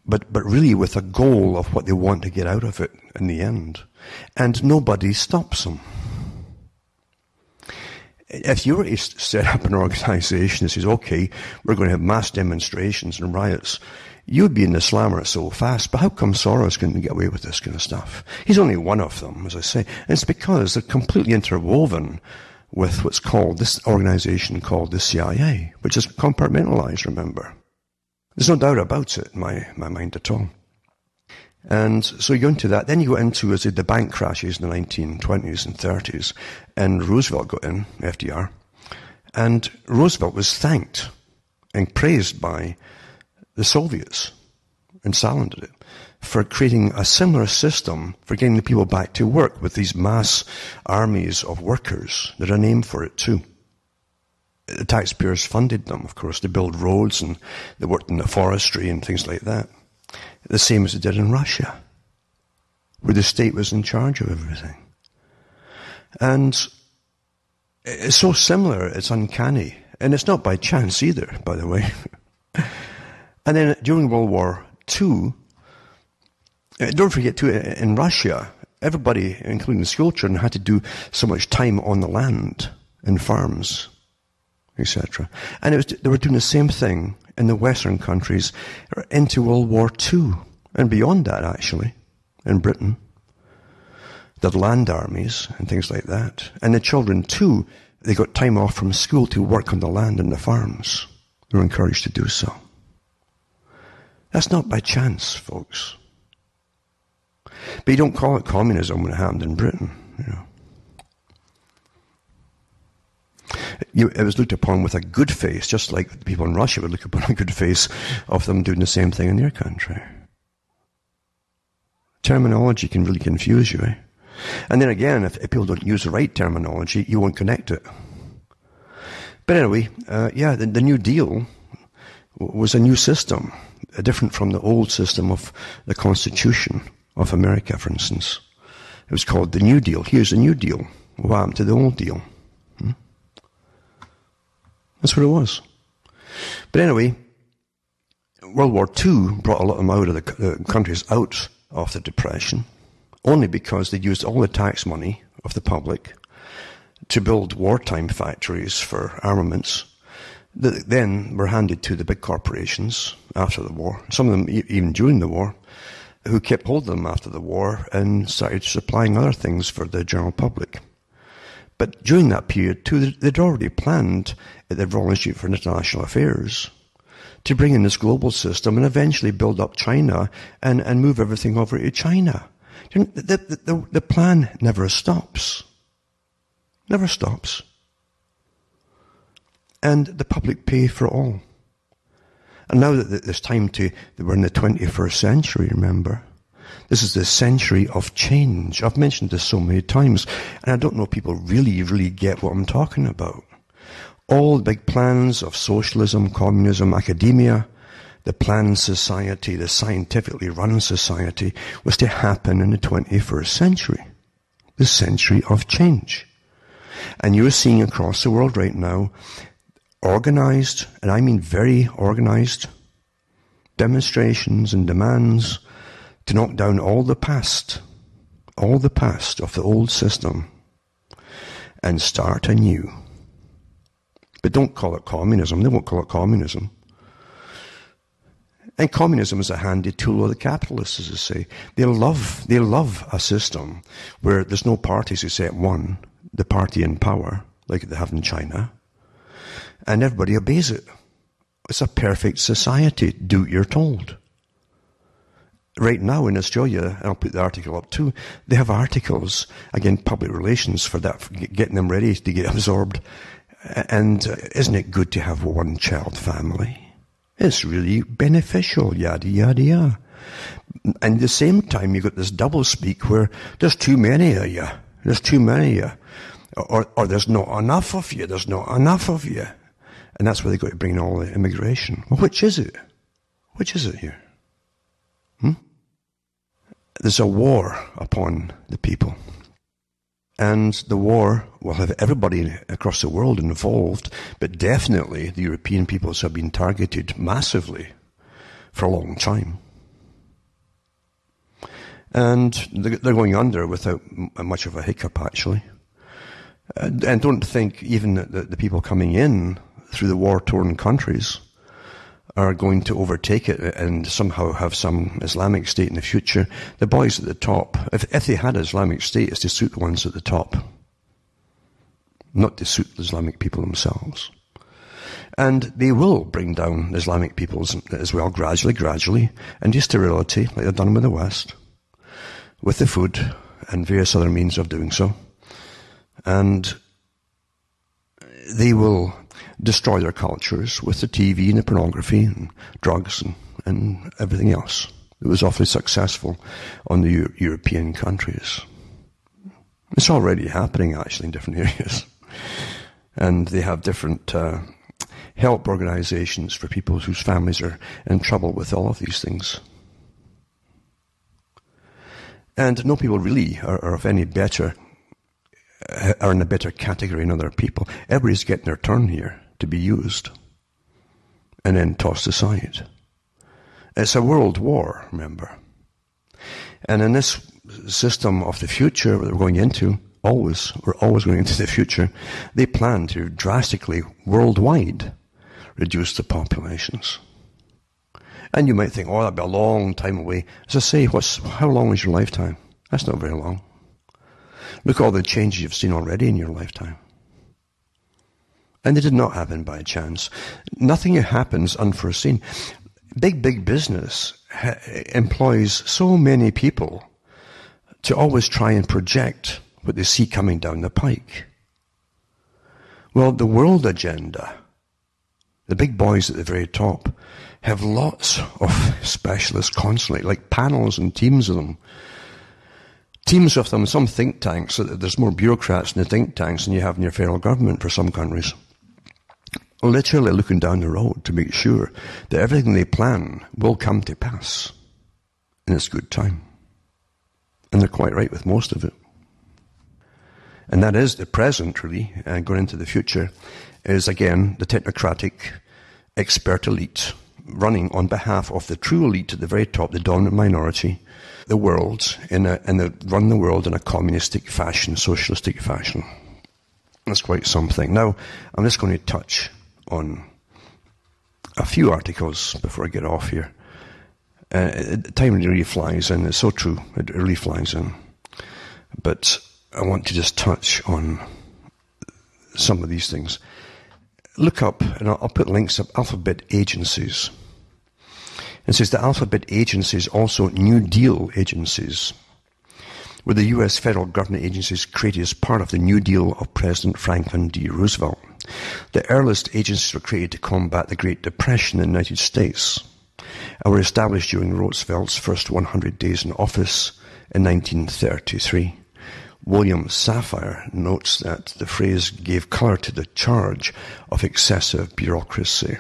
S1: But really with a goal of what they want to get out of it in the end. And nobody stops them. If you were to set up an organization that says, okay, we're going to have mass demonstrations and riots, you would be in the slammer so fast. But how come Soros can get away with this kind of stuff? He's only one of them, as I say. And it's because they're completely interwoven with what's called, this organization called the CIA, which is compartmentalized, remember. There's no doubt about it in my mind at all. And so you go into that. Then you go into, as the bank crashes in the 1920s and 30s, and Roosevelt got in, FDR, and Roosevelt was thanked and praised by the Soviets, and Stalin did it, for creating a similar system for getting the people back to work with these mass armies of workers. There's a name for it too. The taxpayers funded them, of course, to build roads, and they worked in the forestry and things like that. The same as they did in Russia, where the state was in charge of everything. And it's so similar, it's uncanny. And it's not by chance either, by the way. And then during World War II, don't forget too, in Russia, everybody, including the school children, had to do so much time on the land, in farms, etc. And they were doing the same thing in the Western countries into World War II, and beyond that, actually, in Britain. The land armies and things like that. And the children, too, they got time off from school to work on the land and the farms. They were encouraged to do so. That's not by chance, folks. But you don't call it communism when it happened in Britain, It was looked upon with a good face, just like the people in Russia would look upon a good face of them doing the same thing in their country. Terminology can really confuse you, And then again, if people don't use the right terminology, you won't connect it. But anyway, the New Deal was a new system, different from the old system of the Constitution of America, for instance. It was called the New Deal. Here's the New Deal. What happened to the old deal? That's what it was. But anyway, World War II brought a lot of them out of the countries out of the Depression, only because they used all the tax money of the public to build wartime factories for armaments that then were handed to the big corporations after the war, some of them even during the war, who kept hold of them after the war and started supplying other things for the general public. But during that period, too, they'd already planned at the Royal Institute for International Affairs to bring in this global system and eventually build up China and move everything over to China. The plan never stops. Never stops. And the public pay for all. And now that it's time that we're in the 21st century, remember, this is the century of change. I've mentioned this so many times, and I don't know if people really, really get what I'm talking about. All the big plans of socialism, communism, academia, the planned society, the scientifically run society, was to happen in the 21st century. The century of change. And you're seeing across the world right now, organized, and I mean very organized, demonstrations and demands to knock down all the past of the old system and start anew. But don't call it communism. They won't call it communism. And communism is a handy tool of the capitalists, as they say. They love a system where there's no parties except one, the party in power, like they have in China, and everybody obeys it. It's a perfect society. Do what you're told. Right now in Australia, and I'll put the article up too, they have articles, again, public relations for that, for getting them ready to get absorbed. And isn't it good to have one child family? It's really beneficial, yada, yada, yada. And at the same time, you've got this double speak where there's too many of you. There's too many of you. Or there's not enough of you. There's not enough of you. And that's where they've got to bring in all the immigration. Well, which is it? Which is it here? There's a war upon the people. And the war will have everybody across the world involved, but definitely the European peoples have been targeted massively for a long time. And they're going under without much of a hiccup, actually. And don't think even that the people coming in through the war-torn countries are going to overtake it and somehow have some Islamic State in the future. The boys at the top, if they had Islamic State, it's to suit the ones at the top, not to suit the Islamic people themselves. And they will bring down Islamic peoples as well, gradually, into sterility, like they've done with the West, with the food and various other means of doing so. And they will destroy their cultures with the TV and the pornography and drugs and everything else. It was awfully successful on the European countries. It's already happening, actually, in different areas. And they have different help organizations for people whose families are in trouble with all of these things. And no people really are of any better, are in a better category than other people. Everybody's getting their turn here to be used and then tossed aside. It's a world war, remember. And in this system of the future that we're going into, we're always going into the future, they plan to drastically, worldwide, reduce the populations. And you might think, oh, that'd be a long time away. As I say, how long is your lifetime? That's not very long. Look at all the changes you've seen already in your lifetime. And they did not happen by chance. Nothing happens unforeseen. Big business employs so many people to always try and project what they see coming down the pike. Well, the world agenda, the big boys at the very top, have lots of specialists constantly, like panels and teams of them. Teams of them, some think tanks, there's more bureaucrats in the think tanks than you have in your federal government for some countries. Literally looking down the road to make sure that everything they plan will come to pass in its good time. And they're quite right with most of it. And that is the present, really, and going into the future, is again the technocratic expert elite running on behalf of the true elite at the very top, the dominant minority, the world, and they run the world in a communistic fashion, socialistic fashion. That's quite something. Now, I'm just going to touch on a few articles before I get off here. Time really flies in. It's so true. It really flies in. But I want to just touch on some of these things. Look up, and I'll put links up, alphabet agencies. It says the alphabet agencies, also New Deal agencies, were the U.S. federal government agencies created as part of the New Deal of President Franklin D. Roosevelt. The earliest agencies were created to combat the Great Depression in the United States and were established during Roosevelt's first 100 days in office in 1933. William Safire notes that the phrase gave color to the charge of excessive bureaucracy.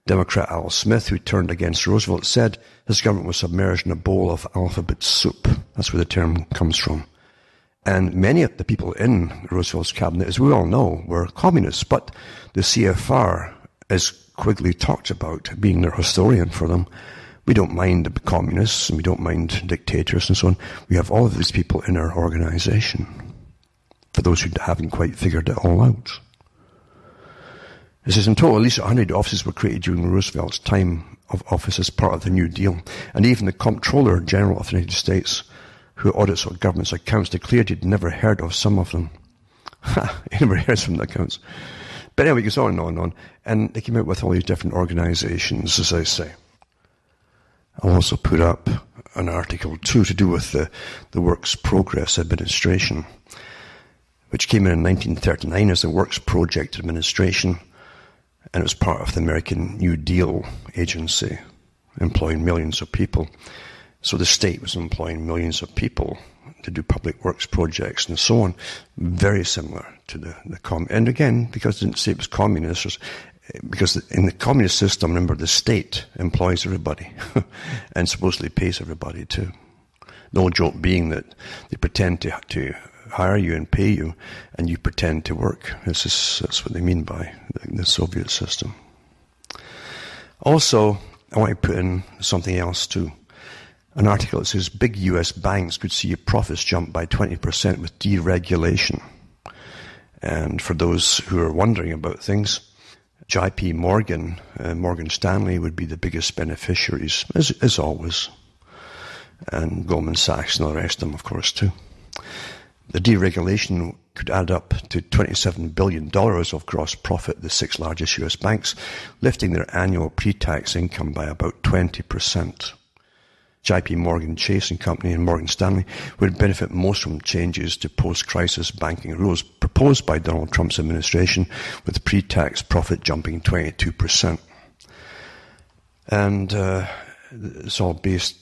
S1: Democrat Al Smith, who turned against Roosevelt, said his government was submerged in a bowl of alphabet soup. That's where the term comes from. And many of the people in Roosevelt's cabinet, as we all know, were communists. But the CFR, as Quigley talked about, being their historian for them, we don't mind the communists and we don't mind dictators and so on. We have all of these people in our organization, for those who haven't quite figured it all out. It says in total, at least 100 offices were created during Roosevelt's time of office as part of the New Deal. And even the Comptroller General of the United States, who audits our government's accounts, declared he'd never heard of some of them. He never heard some of the accounts. But anyway, it goes on and on and on. And they came out with all these different organizations, as I say. I'll also put up an article, too, to do with the Works Progress Administration, which came in 1939 as the Works Project Administration, and it was part of the American New Deal Agency, employing millions of people. So the state was employing millions of people to do public works projects and so on, very similar to the and again, because it didn't say it was communist, because in the communist system, remember, the state employs everybody and supposedly pays everybody too. The whole joke being that they pretend to hire you and pay you, and you pretend to work. That's what they mean by the Soviet system. Also, I want to put in something else too. An article that says big US banks could see profits jump by 20% with deregulation. And for those who are wondering about things, JP Morgan, Morgan Stanley would be the biggest beneficiaries, as always. And Goldman Sachs and all the rest of them, of course, too. The deregulation could add up to $27 billion of gross profit, the 6 largest US banks, lifting their annual pre-tax income by about 20%. JP Morgan Chase and Company and Morgan Stanley would benefit most from changes to post-crisis banking rules proposed by Donald Trump's administration, with pre-tax profit jumping 22%. And it's all based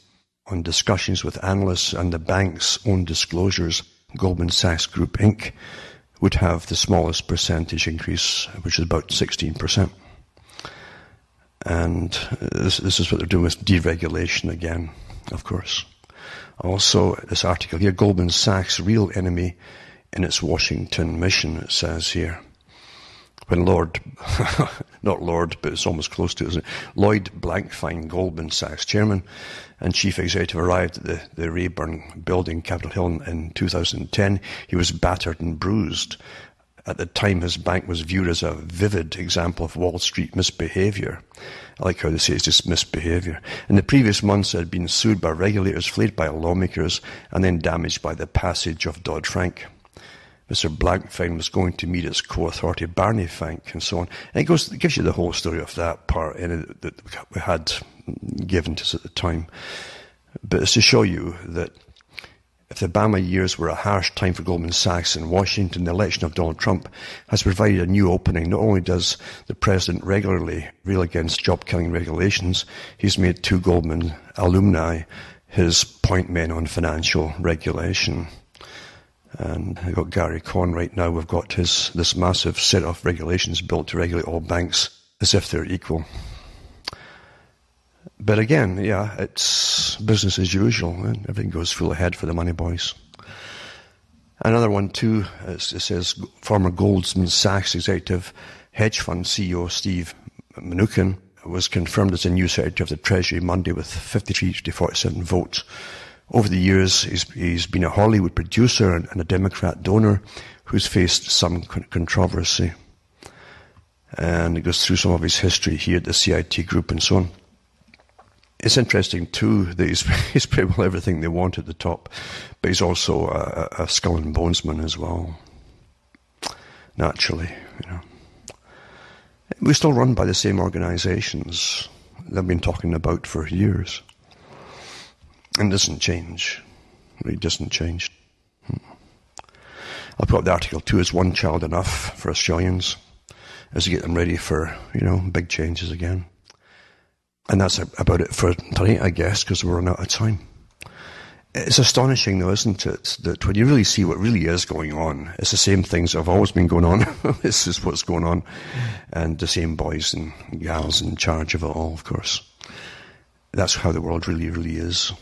S1: on discussions with analysts and the bank's own disclosures. Goldman Sachs Group Inc. would have the smallest percentage increase, which is about 16%. And this is what they're doing with deregulation again, of course. Also, this article here, Goldman Sachs' real enemy in its Washington mission, it says here. When not Lord, but it's almost close to it, isn't it? Lloyd Blankfein, Goldman Sachs chairman and chief executive, arrived at the Rayburn building, Capitol Hill, in 2010. He was battered and bruised. At the time, his bank was viewed as a vivid example of Wall Street misbehavior. I like how they say it's just misbehavior. In the previous months, it had been sued by regulators, flayed by lawmakers, and then damaged by the passage of Dodd-Frank. Mr. Blankfein was going to meet its co-authority, Barney Frank, and so on. And it gives you the whole story of that part in it that we had given to us at the time. But it's to show you that if the Obama years were a harsh time for Goldman Sachs in Washington, the election of Donald Trump has provided a new opening. Not only does the president regularly rail against job-killing regulations, he's made 2 Goldman alumni his point men on financial regulation. And we've got Gary Cohn right now. We've got this massive set of regulations built to regulate all banks as if they're equal. But again, yeah, it's business as usual. And everything goes full ahead for the money boys. Another one too, it says former Goldman Sachs executive hedge fund CEO Steve Mnuchin was confirmed as a new Secretary of the Treasury Monday with 53 to 47 votes. Over the years, he's been a Hollywood producer and a Democrat donor who's faced some controversy. And it goes through some of his history here at the CIT group and so on. It's interesting, too, that he's pretty well everything they want at the top, but he's also a skull and bonesman as well, naturally, you know. We're still run by the same organizations they've been talking about for years. And it doesn't change. It really doesn't change. I'll put up the article too. Is one child enough for Australians as we get them ready for, big changes again? And that's about it for tonight, I guess, because we're running out of time. It's astonishing, though, isn't it, that when you really see what really is going on, it's the same things that have always been going on. This is what's going on. And the same boys and gals in charge of it all, of course. That's how the world really, really is.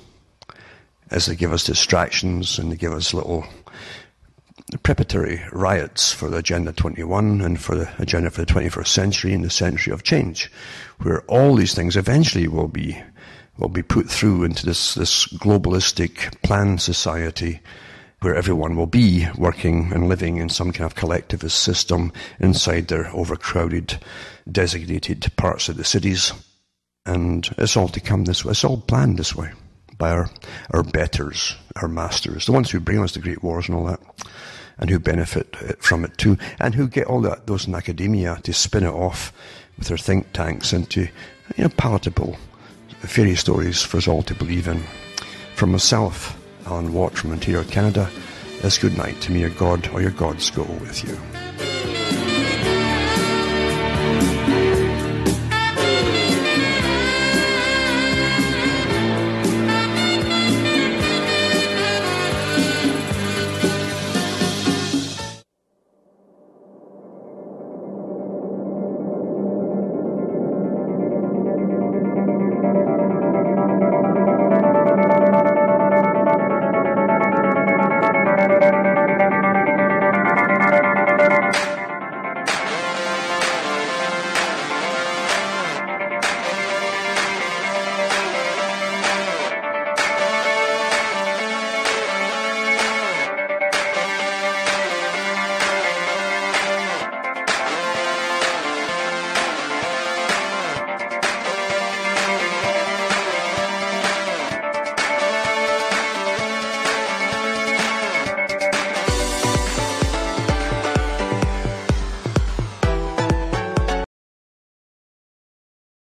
S1: As they give us distractions and they give us little preparatory riots for the Agenda 21 and for the agenda for the 21st century and the century of change, where all these things eventually will be put through into this globalistic planned society where everyone will be working and living in some kind of collectivist system inside their overcrowded, designated parts of the cities. And it's all to come this way. It's all planned this way by our betters, our masters, the ones who bring us the great wars and all that, and who benefit from it too, and who get all those in academia to spin it off with their think tanks into palatable fairy stories for us all to believe in. From myself, Alan Watt from Ontario, Canada, it's good night to me. Your God or your gods go with you.